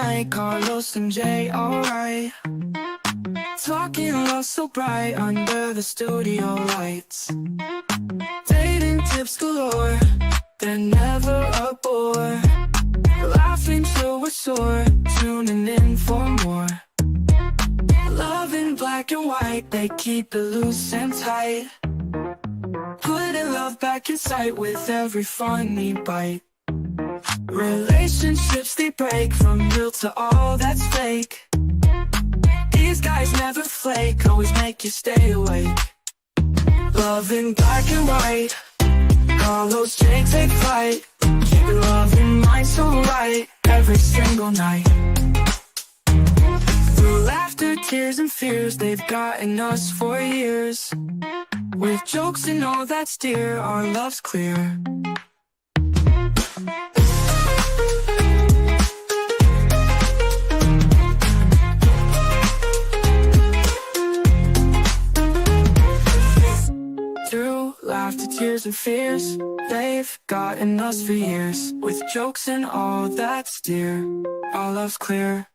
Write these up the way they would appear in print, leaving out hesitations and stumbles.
night, Carlos and Jay, alright. Talking love so bright under the studio lights. Dating tips galore, they're never a bore. Laughing till we're sore, tuning in for more. Love in black and white, they keep it loose and tight. Putting love back in sight with every funny bite. Relationships they break from real to all that's fake. These guys never flake, always make you stay awake. Love in black and white, Carlos J take flight. Keeping love in mind so right, every single night. Through laughter, tears and fears, they've gotten us for years. With jokes and all that's dear, our love's clear. Through laughter, tears and fears, they've gotten us for years. With jokes and all that's dear, our love's clear.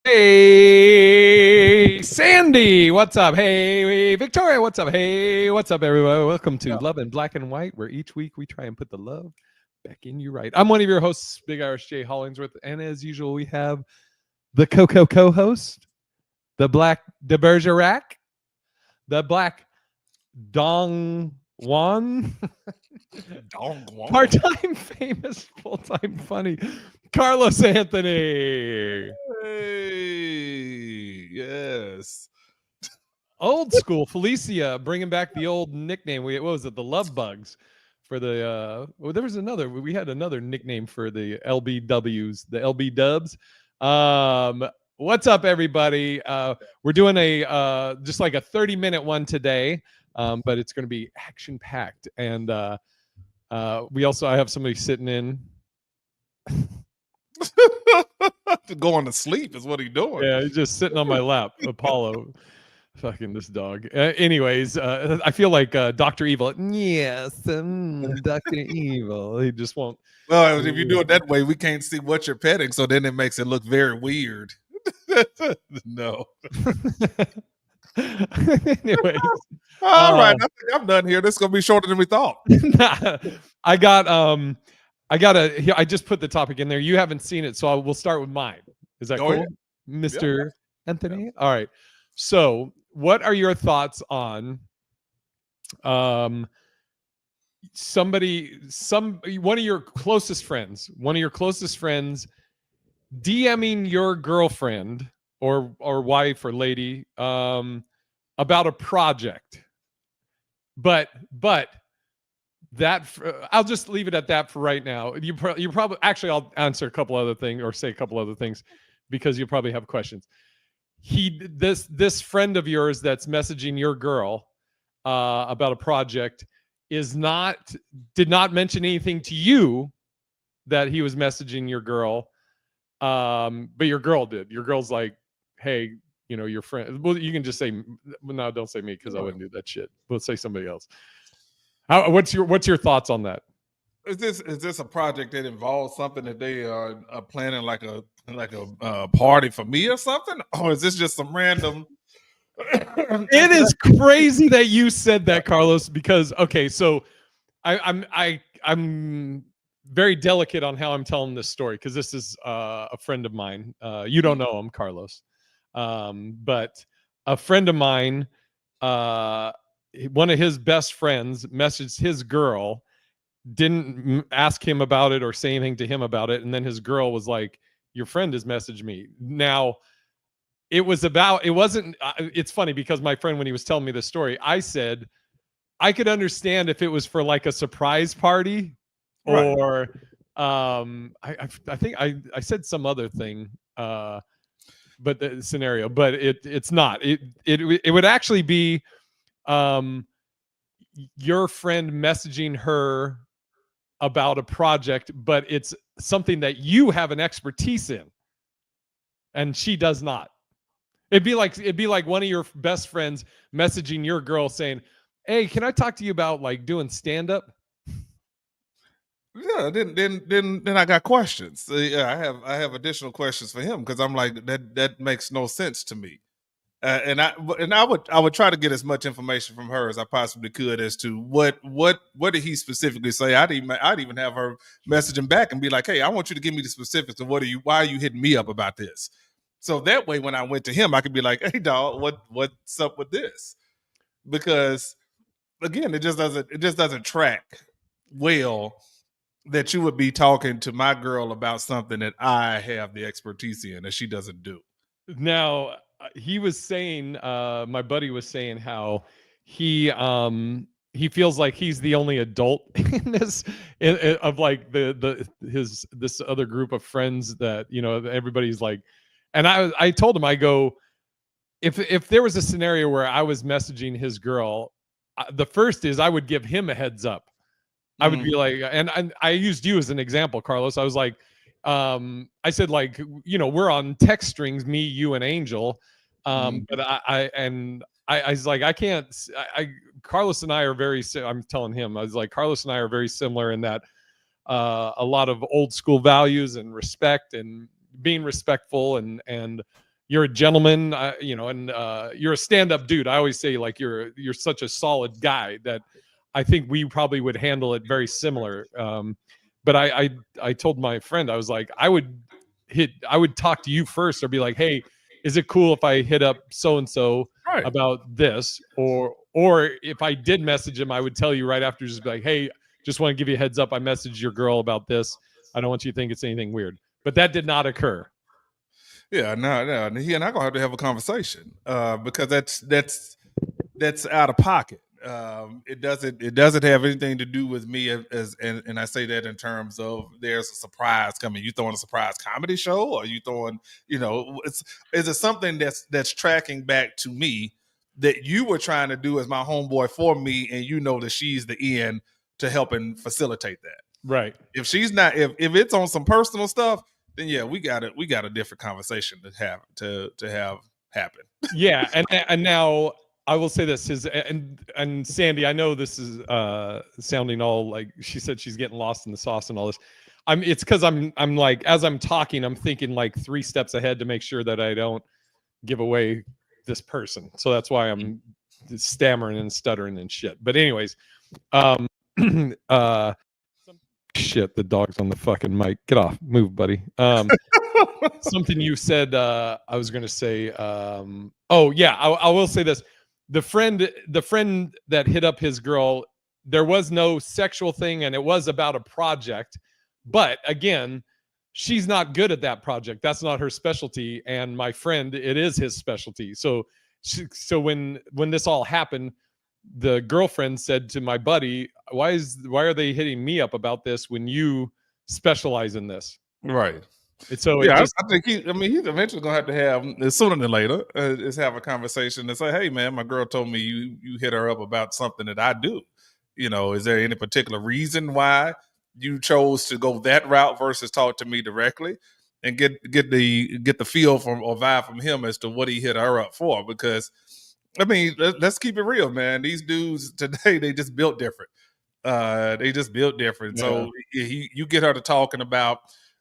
Hey, Sandy, what's up? Hey, Victoria, what's up? Hey, what's up, everybody? Welcome to Love in Black and White, where each week we try and put the love back in you right. I'm one of your hosts, Big Irish Jay Hollingsworth, and as usual, we have the Coco co-host, the Black de Bergerac, the Black Dong Juan, part-time famous, full-time funny, Carlos Anthony. Hey, yes. Old school Felicia, bringing back the old nickname. What was it? The Love Bugs for the. Well, there was another. We had another nickname for the LBWs, the LB Dubs. What's up, everybody? We're doing a just like a 30-minute one today, but it's going to be action-packed. And we also I have somebody sitting in. Going to sleep is what he's doing. Yeah, he's just sitting on my lap. Apollo. Fucking this dog. Anyways, I feel like Dr. Evil. Yes, Dr. Evil. He just won't. Well, if you do it that way, we can't see what you're petting, so then it makes it look very weird. No. Anyways. All right. I think I'm done here. This is gonna be shorter than we thought. I just put the topic in there. You haven't seen it, so we'll start with mine. Is that cool? Yeah. Mr. Anthony? Yeah. All right. So what are your thoughts on one of your closest friends DMing your girlfriend or wife or lady about a project, but that I'll just leave it at that for right now. You probably actually I'll answer a couple other things or say a couple other things because you'll probably have questions. This friend of yours that's messaging your girl about a project did not mention anything to you that he was messaging your girl, but your girl did. Your girl's like, hey, you know, your friend. Well, you can just say no. Don't say me because I wouldn't do that shit. We'll say somebody else. What's your thoughts on that? Is this a project that involves something that they are planning like a party for me or something, or is this just some random? It is crazy that you said that, Carlos, because okay, so I'm very delicate on how I'm telling this story because this is a friend of mine. You don't know him, Carlos, but a friend of mine. One of his best friends messaged his girl, didn't ask him about it or say anything to him about it, and then his girl was like, your friend has messaged me. Now, it's funny because my friend, when he was telling me this story, I said, I could understand if it was for like a surprise party or I think I said some other thing. but the scenario, but it's not. It would actually be your friend messaging her about a project, but it's something that you have an expertise in and she does not. It'd be like one of your best friends messaging your girl saying, "Hey, can I talk to you about like doing stand up?" Yeah, then I got questions. Yeah, I have additional questions for him because I'm like that makes no sense to me. And I would try to get as much information from her as I possibly could as to what did he specifically say. I'd even have her message him back and be like, "Hey, I want you to give me the specifics of why are you hitting me up about this?" So that way, when I went to him, I could be like, "Hey, dog, what's up with this?" Because again, it just doesn't track well that you would be talking to my girl about something that I have the expertise in that she doesn't do. Now, he was saying, my buddy was saying how he feels like he's the only adult in this of like this other group of friends that, you know, everybody's like, and I told him, I go, if there was a scenario where I was messaging his girl, the first is I would give him a heads up. I would be like, and I used you as an example, Carlos. I was like, I said, like, you know, we're on text strings, me, you, and Angel. But I was like, I can't. Carlos and I are very. I'm telling him, I was like, Carlos and I are very similar in that a lot of old school values and respect and being respectful and you're a gentleman, you know, and you're a stand-up dude. I always say, like, you're such a solid guy that I think we probably would handle it very similar. But I told my friend, I was like, I would talk to you first or be like, hey, is it cool if I hit up so-and-so about this? Or if I did message him, I would tell you right after, just be like, hey, just want to give you a heads up. I messaged your girl about this. I don't want you to think it's anything weird. But that did not occur. Yeah, no. He and I gonna have a conversation because that's out of pocket. It doesn't have anything to do with me and I say that in terms of there's a surprise coming. You throwing a surprise comedy show, or you throwing, you know, is it something that's tracking back to me that you were trying to do as my homeboy for me, and you know that she's the end to help and facilitate that. Right. If she's not, if it's on some personal stuff, then yeah, we got a different conversation to have happen. Yeah, and now I will say this is, and Sandy, I know this is sounding all like she said she's getting lost in the sauce and all this. It's because I'm like, as I'm talking, I'm thinking like 3 steps ahead to make sure that I don't give away this person. So that's why I'm stammering and stuttering and shit. But anyways, shit, the dog's on the fucking mic. Get off, move, buddy. Something you said, I was gonna say, oh yeah, I will say this. The friend that hit up his girl, there was no sexual thing, and it was about a project. But again, she's not good at that project. That's not her specialty. And my friend, it is his specialty. So when this all happened, the girlfriend said to my buddy, why are they hitting me up about this when you specialize in this? Right. And so yeah, I think he's eventually gonna have sooner than later is have a conversation and say, hey man, my girl told me you hit her up about something that I do. You know, is there any particular reason why you chose to go that route versus talk to me directly and get the feel from or vibe from him as to what he hit her up for? Because I mean, let's keep it real, man. These dudes today, they just built different. Yeah. So you get her to talking about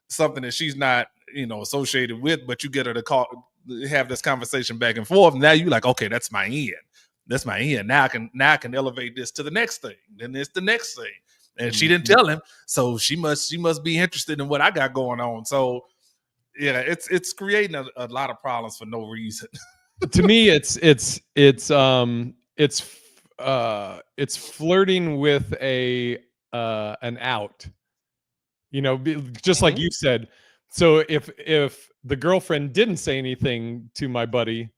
something that she's not, you know, associated with, but you get her to have this conversation back and forth. Now you like, okay, that's my end. That's my end. Now I can elevate this to the next thing. Then it's the next thing. And she didn't tell him, so she must be interested in what I got going on. So yeah, it's creating a lot of problems for no reason. To me, it's flirting with an out. You know, just like you said. So if the girlfriend didn't say anything to my buddy,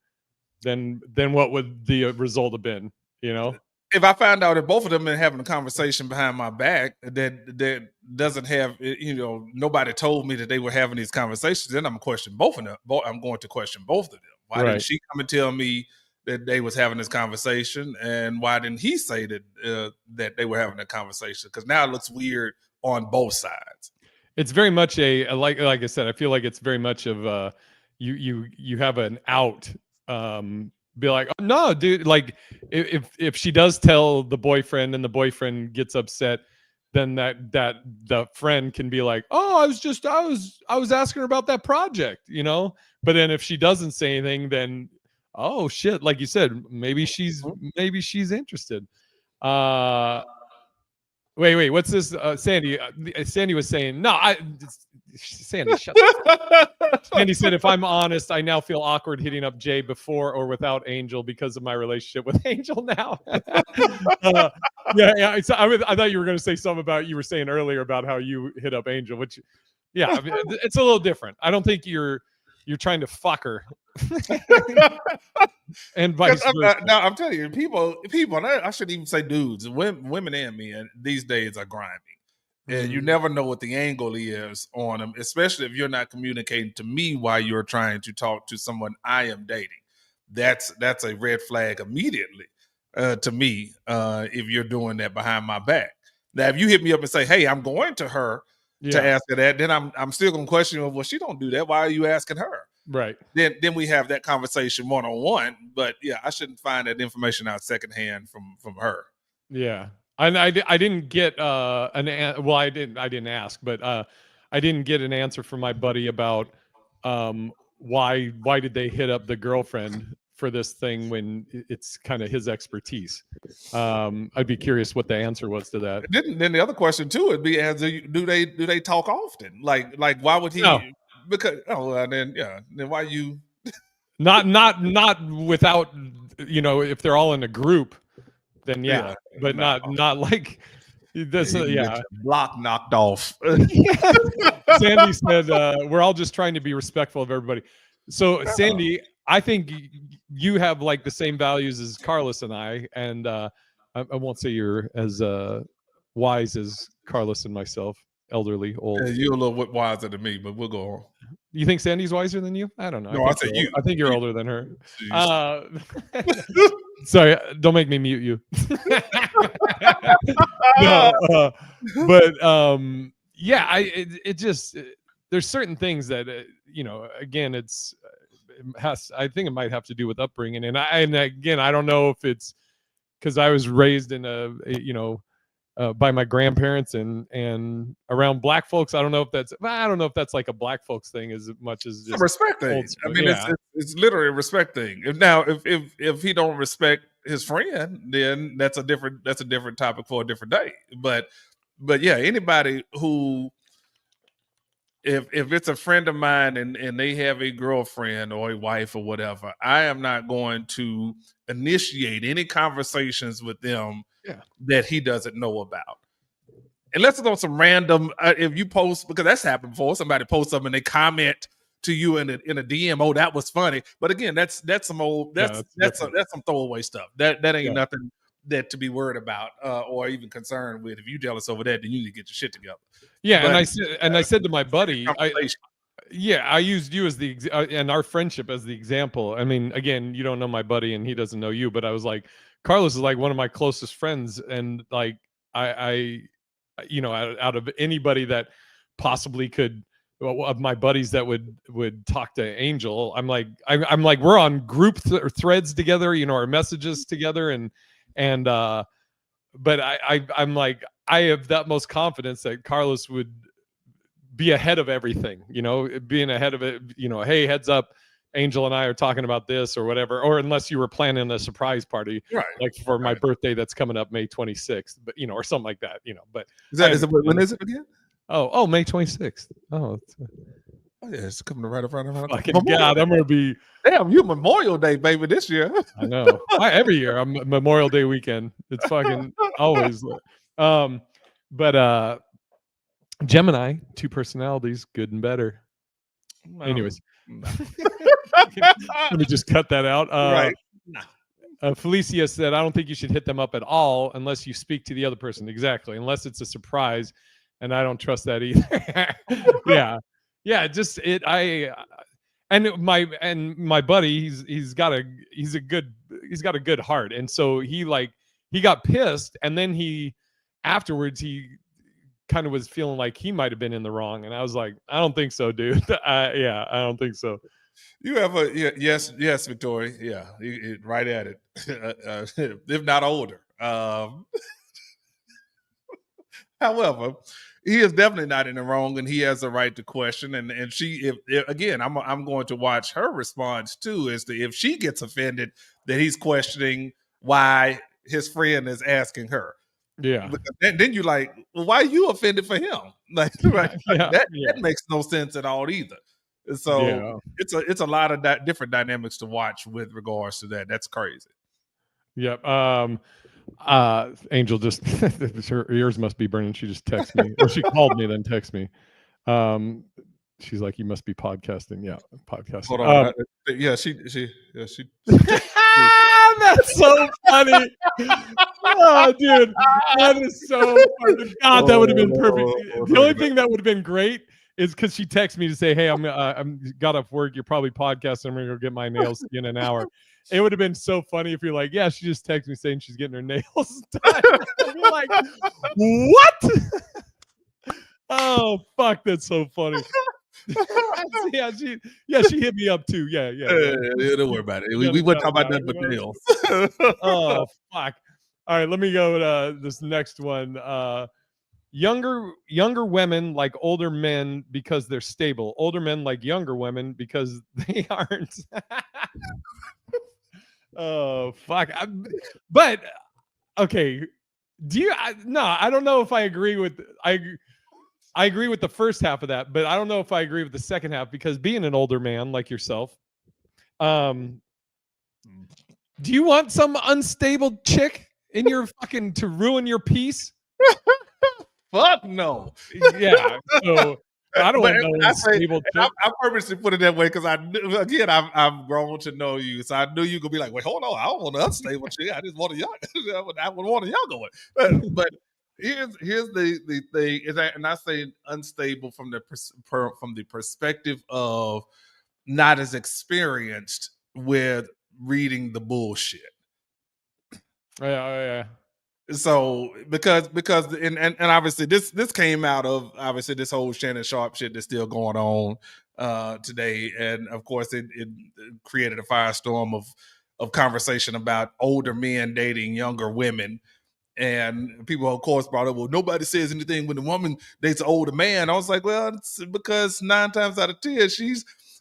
then what would the result have been? You know, if I find out that both of them are having a conversation behind my back that doesn't have, nobody told me that they were having these conversations, then I'm going to question both of them. I'm going to question both of them. Why Right. didn't she come and tell me that they was having this conversation, and why didn't he say that they were having a conversation? Because now it looks weird on both sides. It's very much like I said, I feel like it's very much of you have an out. Be like, oh, no, dude. Like if she does tell the boyfriend and the boyfriend gets upset, then that the friend can be like, oh, I was asking her about that project, But then if she doesn't say anything, then oh shit, like you said, maybe she's interested. Wait, what's this? Sandy. Sandy was saying, no, Sandy, shut up. Sandy said, if I'm honest, I now feel awkward hitting up Jay before or without Angel because of my relationship with Angel now. Yeah. So I thought you were going to say something about you were saying earlier about how you hit up Angel, which, yeah, I mean, it's a little different. I don't think you're trying to fuck her. And vice versa. Now I'm telling you, people. I shouldn't even say dudes. Women and men these days are grimy, and you never know what the angle is on them, especially if you're not communicating to me while you're trying to talk to someone I am dating. That's a red flag immediately to me. If you're doing that behind my back. Now, if you hit me up and say, "Hey, I'm going to her to ask her that," then I'm still gonna question you. Well, she don't do that. Why are you asking her? Right. Then we have that conversation one-on-one. But yeah, I shouldn't find that information out secondhand from her. Yeah. And I didn't get well, I didn't ask, but I didn't get an answer from my buddy about why did they hit up the girlfriend for this thing when it's kind of his expertise. I'd be curious what the answer was to that. Then the other question too would be, do they talk often? Like why would he? No. Because then why you not without if they're all in a group, then but not like this. Block knocked off. Sandy said we're all just trying to be respectful of everybody. So Sandy, I think you have like the same values as Carlos and I, and I won't say you're as wise as Carlos and myself. Elderly, old. Yeah, you're a little bit wiser than me, but we'll go on. You think Sandy's wiser than you? I don't know. No, I say you. I think you're older than her. Sorry, don't make me mute you. No, but it just there's certain things that again, I think it might have to do with upbringing, and again, I don't know if it's because I was raised in by my grandparents and around black folks. I don't know if that's like a black folks thing as much as just a respect thing. I mean, it's literally a respect thing. If he don't respect his friend, then that's a different topic for a different day. But yeah, anybody who if it's a friend of mine and they have a girlfriend or a wife or whatever, I am not going to initiate any conversations with them that he doesn't know about. Unless it's on some random, if you post, because that's happened before, somebody posts something and they comment to you in a DM, oh, that was funny. But again, that's some old, that's some throwaway stuff. That ain't nothing that to be worried about or even concerned with. If you jealous over that, then you need to get your shit together. Yeah, but, I said to my buddy, I used you as and our friendship as the example. I mean, again, you don't know my buddy and he doesn't know you, but I was like, Carlos is like one of my closest friends, and like I out of anybody that possibly could, of my buddies that would talk to Angel, I'm like we're on group threads together, our messages together, and but I'm like, I have that most confidence that Carlos would be ahead of everything, being ahead of it, hey, heads up, Angel and I are talking about this or whatever, or unless you were planning a surprise party, right, like for my birthday that's coming up May 26th, but or something like that, but when is it again? Oh, May 26th. Oh yeah, it's coming right around. God, I'm gonna be damn, you Memorial Day, baby, this year. I know. Every year I'm Memorial Day weekend. It's fucking always. But Gemini, 2 personalities, good and better. Anyways, let me just cut that out. Right. Felicia said, I don't think you should hit them up at all unless you speak to the other person. Exactly. Unless it's a surprise. And I don't trust that either. Yeah. Yeah. Just it. And my buddy, he's got a good heart. And so he got pissed. And then afterwards, he kind of was feeling like he might've been in the wrong. And I was like, I don't think so, dude. Yeah, I don't think so. You have yes, Victoria. Yeah, right at it. If not older. However, he is definitely not in the wrong, and he has a right to question. And she, if again, I'm going to watch her response too, as to if she gets offended that he's questioning why his friend is asking her. Yeah. Then you're like, well, why are you offended for him? Like, right? Yeah, That makes no sense at all either. So it's a lot of different dynamics to watch with regards to that. That's crazy. Yep. Angel just her ears must be burning. She just texted me, or she called me, then text me. She's like, "You must be podcasting." Yeah, podcasting. Hold on. She. That's so funny. Oh, dude, that is so funny. God, that would have been perfect. The only thing that would have been great is because she texted me to say, "Hey, I'm got off work. You're probably podcasting. I'm gonna go get my nails in an hour." It would have been so funny if you're like, "Yeah, she just texted me saying she's getting her nails done." You're like, "What?" Oh, fuck, that's so funny. She hit me up too. Yeah. Don't worry about it. We wouldn't talk about nothing but nails. Oh, fuck. All right, let me go to this next one. Younger women like older men because they're stable. Older men like younger women because they aren't. Oh, fuck. But okay, I don't know if I agree with I agree with the first half of that, but I don't know if I agree with the second half, because being an older man like yourself, do you want some unstable chick in your fucking to ruin your peace? Fuck no. Yeah. So I don't want no unstable chick. I purposely put it that way because I've grown to know you, so I knew you could be like, wait, hold on, I don't want an unstable chick. I just want a young. I would want a younger one. But here's the thing is that, and I say unstable from the perspective of not as experienced with reading the bullshit. Yeah. So because and obviously this came out of obviously this whole Shannon Sharpe shit that's still going on today, and of course it created a firestorm of conversation about older men dating younger women. And people, of course, brought up, well, nobody says anything when a woman dates an older man. I was like, well, it's because 9 times out of 10,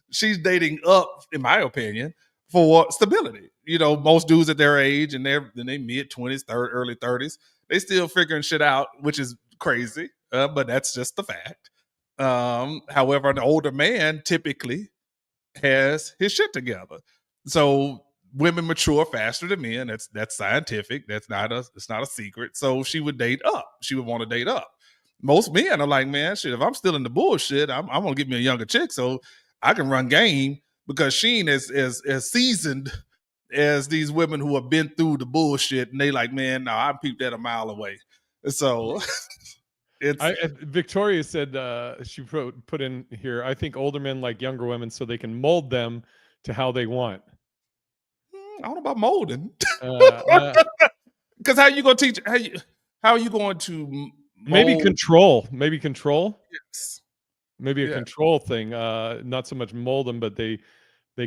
she's dating up, in my opinion, for stability. You know, most dudes at their age and they're in their mid-20s, early 30s, they still figuring shit out, which is crazy, but that's just the fact. However, an older man typically has his shit together. So women mature faster than men. That's scientific. It's not a secret. So she would date up. She would want to date up. Most men are like, man, shit, if I'm still in the bullshit, I'm gonna get me a younger chick so I can run game, because she ain't as seasoned as these women who have been through the bullshit, and they like, man, no, I peeped that a mile away. So Victoria said, she put in here, I think older men like younger women so they can mold them to how they want. I don't know about molding. Because how you gonna teach? How are you going to mold? Maybe control? Yes. Maybe a control thing. Not so much mold them, but they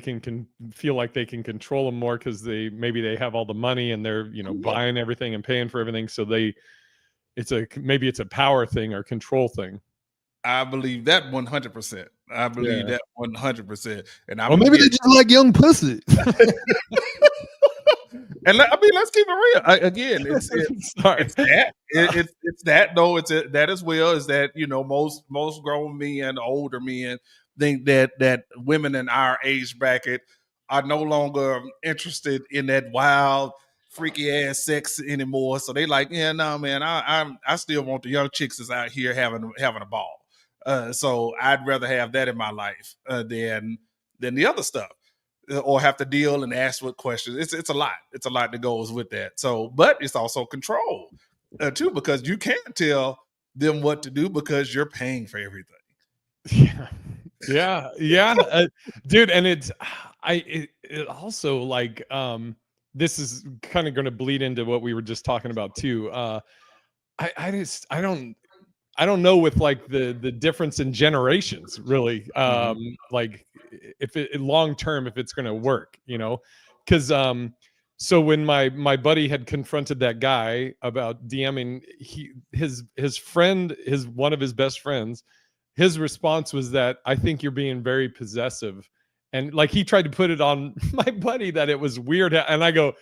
can feel like they can control them more because they have all the money and they're buying everything and paying for everything. So it's a power thing or control thing. I believe that 100%. I believe that 100%. And maybe they just like young pussy. And I mean, let's keep it real. Again, it's that. It's that though. It's that as well. Is that most grown men, older men, think that women in our age bracket are no longer interested in that wild, freaky ass sex anymore. So they like, yeah, no, man, I still want the young chicks that's out here having a ball. So I'd rather have that in my life than the other stuff. or have to deal and ask what questions. It's a lot. It's a lot that goes with that. So, but it's also control too, because you can't tell them what to do because you're paying for everything. Yeah, dude. And it also like this is kind of going to bleed into what we were just talking about too. I don't know with like the difference in generations really, like if it long term if it's going to work, because so when my buddy had confronted that guy about DMing, his friend, one of his best friends, his response was that, I think you're being very possessive. And like he tried to put it on my buddy that it was weird. And I go,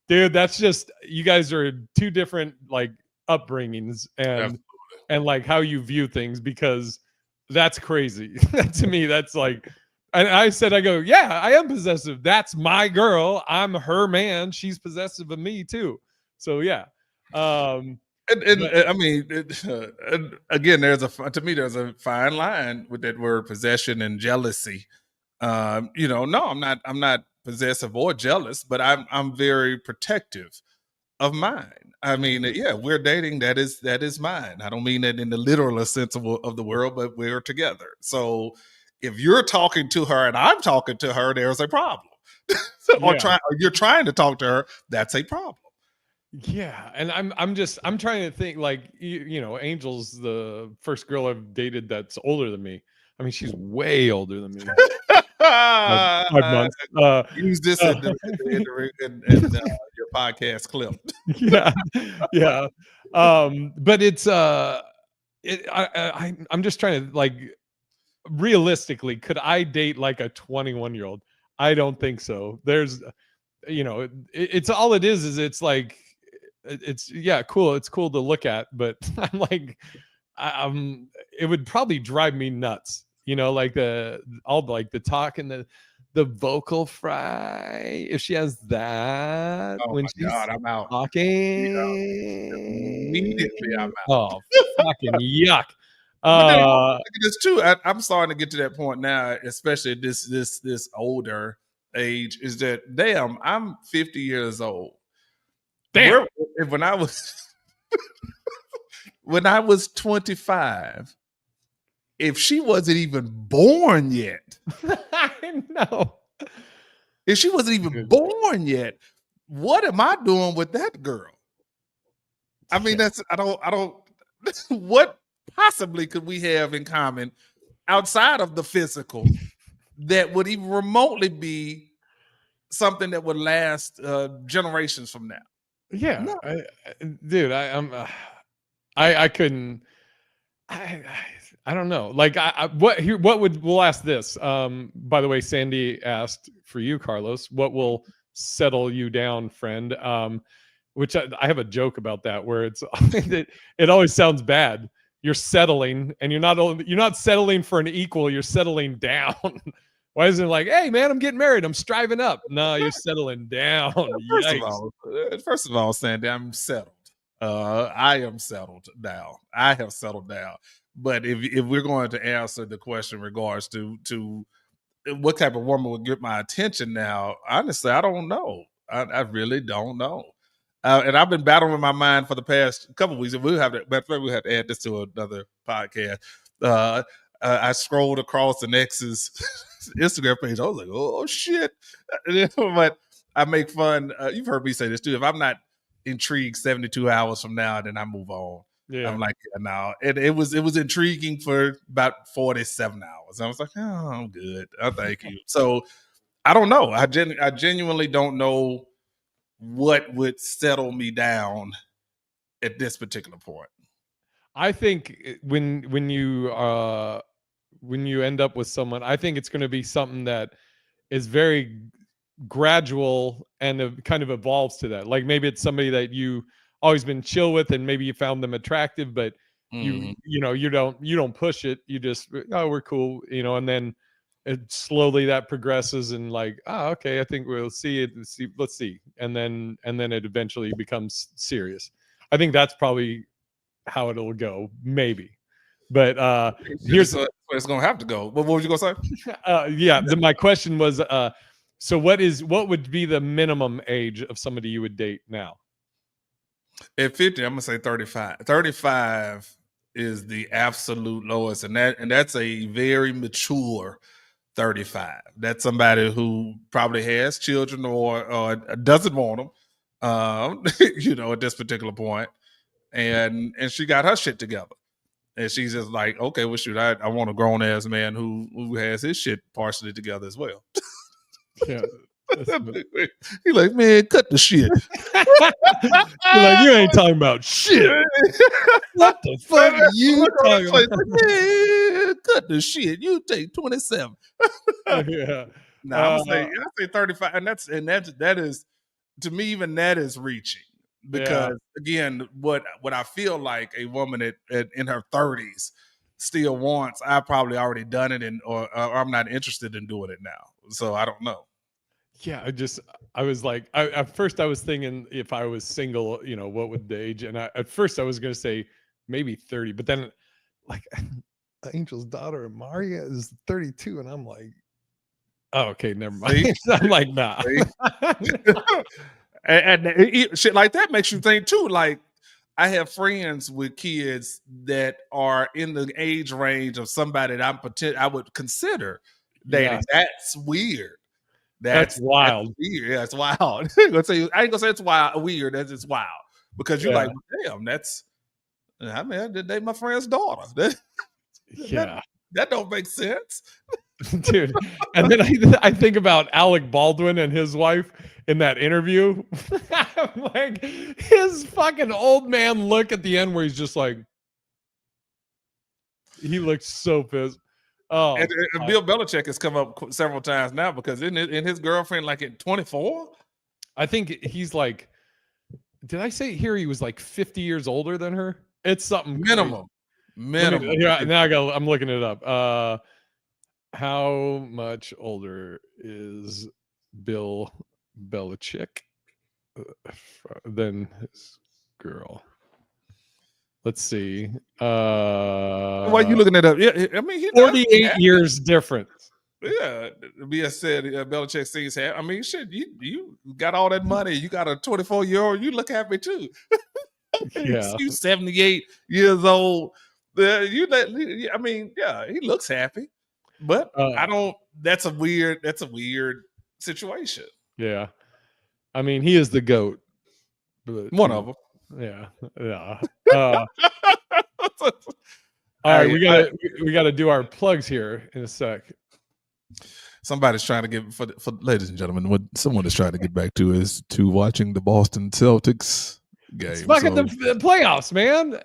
dude, that's just, you guys are two different like upbringings and like how you view things, because that's crazy. To me, that's like, and I go, yeah, I am possessive. That's my girl. I'm her man. She's possessive of me too. So yeah. And I mean, again, to me, there's a fine line with that word possession and jealousy. No, I'm not possessive or jealous, but I'm very protective of mine. I mean, yeah, we're dating. That is mine. I don't mean that in the literal sense of the world, but we're together. So if you're talking to her and I'm talking to her, there's a problem. Or you're trying to talk to her, that's a problem. Yeah, and I'm trying to think like Angel's the first girl I've dated that's older than me. I mean, she's way older than me. 5 months. Use this in your podcast clip. Yeah. But it's I'm just trying to like, realistically, could I date like a 21-year-old? I don't think so. There's, it's all it is it's like, it's cool. It's cool to look at, but I'm like, it would probably drive me nuts. Like the talk and the vocal fry. If she has that when she's I'm out. Talking, immediately I'm out. Oh, fucking yuck. But this too. I'm starting to get to that point now, especially at this older age. Is that damn? I'm 50 years old. Damn. When I was 25, if she wasn't even born yet, I know. If she wasn't even born yet, what am I doing with that girl? I mean, I don't. What possibly could we have in common outside of the physical that would even remotely be something that would last generations from now? Yeah, No. Dude, I couldn't. I don't know. Like, we'll ask this. By the way, Sandy asked for you, Carlos, what will settle you down, friend? Which I have a joke about that, where it's it always sounds bad. You're settling, and you're not settling for an equal. You're settling down. Why isn't it like, hey man, I'm getting married, I'm striving up? No, you're settling down. First of all, Sandy, I'm settled. I am settled now. I have settled down. But if we're going to answer the question in regards to what type of woman would get my attention now, honestly, I don't know. I really don't know. And I've been battling in my mind for the past couple of weeks. We have to add this to another podcast. I scrolled across the Nexus Instagram page. I was like, oh shit. But I make fun. You've heard me say this too. If I'm not intrigued 72 hours from now, then I move on. Yeah. I'm like, no. It was intriguing for about 47 hours. I was like, oh, I'm good. Thank you. So I don't know. I genuinely don't know what would settle me down at this particular point. I think when you end up with someone, I think it's going to be something that is very gradual and kind of evolves to that. Like maybe it's somebody that you always been chill with, and maybe you found them attractive, but you don't push it. You just, oh, we're cool, and then it slowly that progresses, and like, oh, okay, I think we'll see it. Let's see, and then it eventually becomes serious. I think that's probably how it'll go, maybe. But here's where it's gonna have to go. What was you gonna say? My question was, So what would be the minimum age of somebody you would date now? At 50, I'm gonna say 35. 35 is the absolute lowest, and that's a very mature 35. That's somebody who probably has children or doesn't want them, at this particular point, and she got her shit together, and she's just like, okay, well, shoot, I want a grown ass man who has his shit partially together as well. Yeah. He's like, man, cut the shit. You're like, you ain't talking about shit. What the fuck are you talking about? Man, cut the shit. You take 27. Yeah. No, I say 35, and that is, to me, even that is reaching, because again, what I feel like a woman in her 30s still wants, I probably already done it, or I'm not interested in doing it now. So I don't know. Yeah, I was like, at first I was thinking if I was single, what would the age? And at first I was going to say maybe 30, but then like Angel's daughter, Maria, is 32. And I'm like, oh, okay, never mind. I'm like, nah. and shit like that makes you think too. Like, I have friends with kids that are in the age range of somebody that I would consider dating. Yeah. That's weird. That's wild. That's weird. Yeah, it's wild. I ain't gonna say it's wild, weird. That's just wild, because you're like, damn, I did date my friend's daughter. That don't make sense, dude. And then I think about Alec Baldwin and his wife in that interview. I'm like, his fucking old man look at the end where he's just like, he looks so pissed. Oh, and Bill Belichick has come up several times now, because in his girlfriend, like at 24, I think he's like, did I say here he was like 50 years older than her? It's something minimum. Now I'm looking it up. How much older is Bill Belichick than his girl? Let's see. Why are you looking it up? Yeah, I mean, 48 years difference. Yeah, BS said Belichick seems happy. I mean, shit, you got all that money. You got a 24-year-old. You look happy too. Yeah, you 78 years old. I mean, yeah, he looks happy, but I don't. That's a weird situation. Yeah, I mean, he is the GOAT. One of them. Yeah. All right, we gotta do our plugs here in a sec. Somebody's trying to get for ladies and gentlemen. What someone is trying to get back to is to watching the Boston Celtics game. It's fucking the playoffs, man.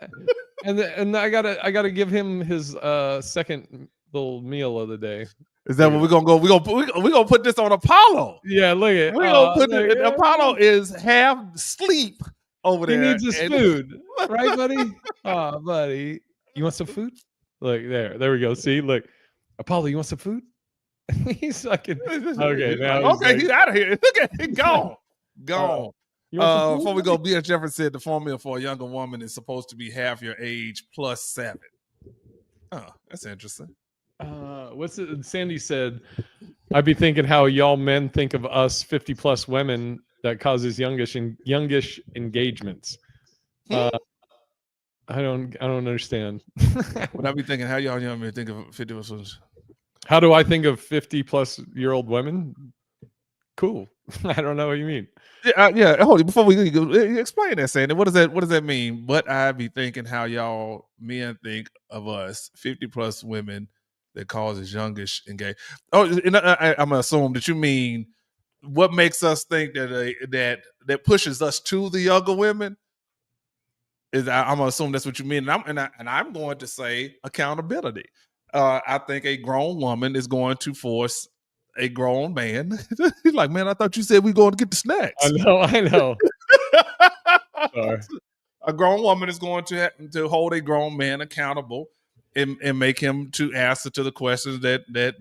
and I gotta give him his second little meal of the day. Is that what we're gonna go? We're gonna put this on Apollo. Yeah, look at we're gonna put it. Apollo is half sleep over there. He needs his food, right, buddy? Oh, buddy, you want some food? Look there we go. See, look, Apollo, you want some food? He's fucking okay. Now he's out of here. Look at him, gone. Before we go, B.S. Jefferson said the formula for a younger woman is supposed to be half your age plus 7. Oh, that's interesting. What's it? Sandy said, I'd be thinking how y'all men think of us 50 plus women that causes youngish engagements. I don't understand. Would I be thinking how y'all young men think of 50 plus? How do I think of 50 plus year old women? Cool. I don't know what you mean. Yeah. Hold it before we go. Explain that, Sandy. What does that mean? What I be thinking how y'all men think of us 50 plus women that causes youngish engage. Oh, and I'm gonna assume that you mean what makes us think that pushes us to the younger women. I'm gonna assume that's what you mean, and I'm going to say accountability. I think a grown woman is going to force a grown man. He's like, man, I thought you said we going to get the snacks. I know. Sorry. A grown woman is going to hold a grown man accountable and make him to answer to the questions that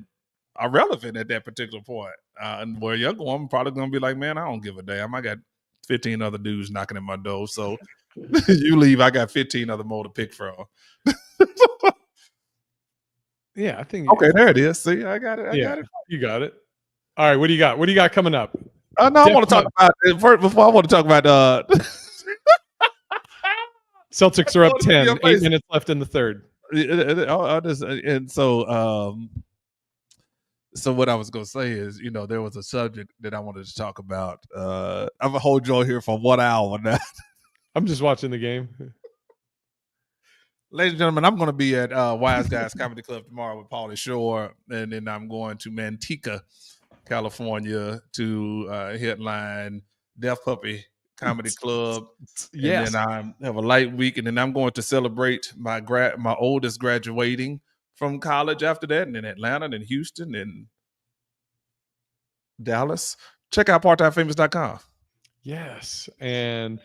are relevant at that particular point. And where a younger woman probably going to be like, man, I don't give a damn. I got 15 other dudes knocking at my door. So you leave, I got 15 other more to pick from. Yeah, I think. Okay, there it is. See, I got it. You got it. All right, what do you got? What do you got coming up? No, I want to talk about first. Before I want to talk about Celtics are up Hold on, 10. your 8 face. minutes left in the third. So what I was gonna say is, there was a subject that I wanted to talk about. I'm gonna hold you all here for 1 hour now. I'm just watching the game. Ladies and gentlemen, I'm going to be at Wise Guys Comedy Club tomorrow with Pauly Shore, and then I'm going to Manteca, California, to headline Deaf Puppy Comedy Club. Yes. And then I have a light week, and then I'm going to celebrate my oldest graduating from college after that, and then Atlanta, and Houston, and Dallas. Check out parttimefamous.com. Yes. And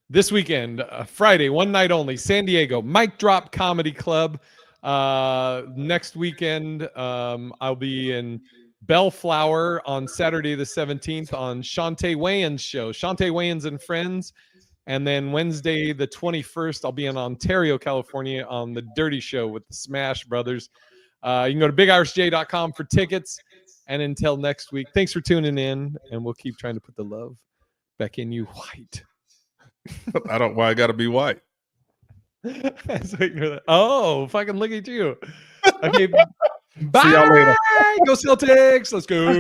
this weekend, Friday, one night only, San Diego, Mic Drop Comedy Club. Next weekend, I'll be in Bellflower on Saturday the 17th on Shantae Wayans' show, Shantae Wayans and Friends. And then Wednesday the 21st, I'll be in Ontario, California on The Dirty Show with the Smash Brothers. You can go to bigirishj.com for tickets. And until next week, thanks for tuning in, and we'll keep trying to put the love back in you, White. I don't. Why I got to be white? Oh, fucking look at you. Okay. Bye. See y'all later. Go Celtics. Let's go.